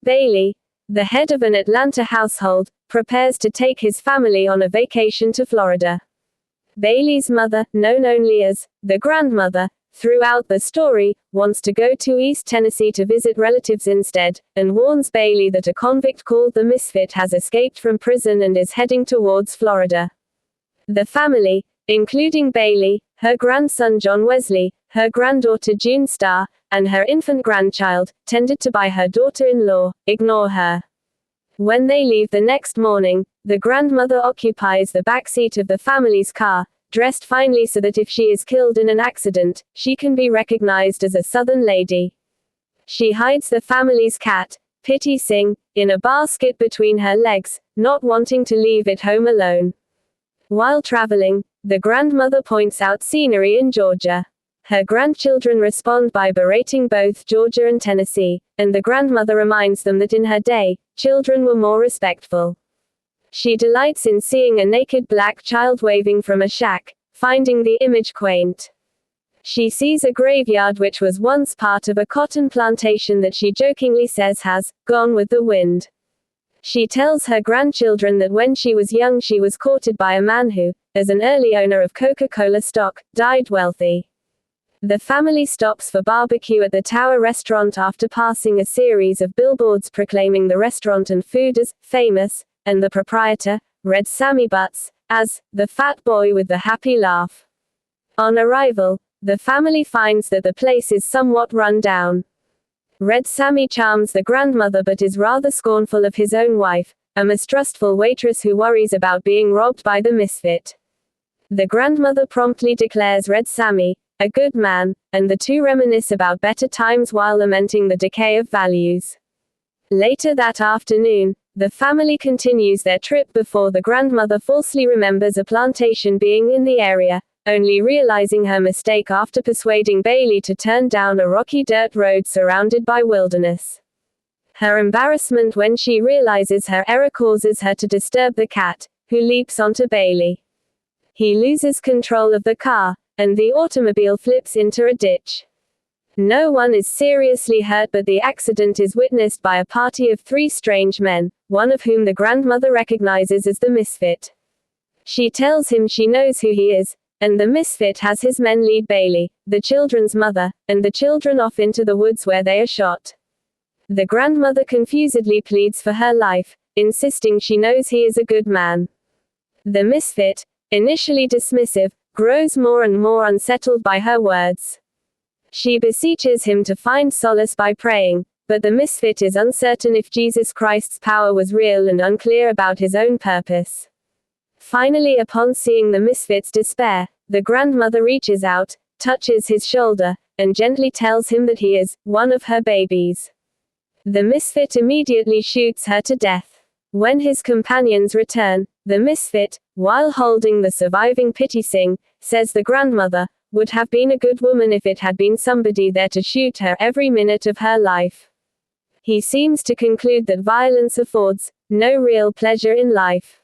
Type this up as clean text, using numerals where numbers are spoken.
Bailey, the head of an Atlanta household, prepares to take his family on a vacation to Florida. Bailey's mother, known only as the grandmother, throughout the story, wants to go to East Tennessee to visit relatives instead, and warns Bailey that a convict called the Misfit has escaped from prison and is heading towards Florida. The family, including Bailey, her grandson John Wesley, her granddaughter June Starr, and her infant grandchild, tended to by her daughter-in-law, ignore her. When they leave the next morning, the grandmother occupies the back seat of the family's car, dressed finely so that if she is killed in an accident, she can be recognized as a Southern lady. She hides the family's cat, Pitty Sing, in a basket between her legs, not wanting to leave it home alone. While traveling, the grandmother points out scenery in Georgia. Her grandchildren respond by berating both Georgia and Tennessee, and the grandmother reminds them that in her day, children were more respectful. She delights in seeing a naked black child waving from a shack, finding the image quaint. She sees a graveyard which was once part of a cotton plantation that she jokingly says has gone with the wind. She tells her grandchildren that when she was young she was courted by a man who, as an early owner of Coca-Cola stock, died wealthy. The family stops for barbecue at the Tower restaurant after passing a series of billboards proclaiming the restaurant and food as famous, and the proprietor, Red Sammy Butts, as the fat boy with the happy laugh. On arrival, the family finds that the place is somewhat run down. Red Sammy charms the grandmother but is rather scornful of his own wife, a mistrustful waitress who worries about being robbed by the misfit. The grandmother promptly declares Red Sammy a good man, and the two reminisce about better times while lamenting the decay of values. Later that afternoon, the family continues their trip before the grandmother falsely remembers a plantation being in the area, only realizing her mistake after persuading Bailey to turn down a rocky dirt road surrounded by wilderness. Her embarrassment when she realizes her error causes her to disturb the cat, who leaps onto Bailey. He loses control of the car, and the automobile flips into a ditch. No one is seriously hurt but the accident is witnessed by a party of 3 strange men, one of whom the grandmother recognizes as the misfit. She tells him she knows who he is, and the misfit has his men lead Bailey, the children's mother, and the children off into the woods where they are shot. The grandmother confusedly pleads for her life, insisting she knows he is a good man. The misfit, initially dismissive, grows more and more unsettled by her words. She beseeches him to find solace by praying, but the misfit is uncertain if Jesus Christ's power was real and unclear about his own purpose. Finally, upon seeing the misfit's despair, the grandmother reaches out, touches his shoulder, and gently tells him that he is one of her babies. The misfit immediately shoots her to death. When his companions return, the misfit, while holding the surviving Pitty Sing, says the grandmother would have been a good woman if it had been somebody there to shoot her every minute of her life. He seems to conclude that violence affords no real pleasure in life.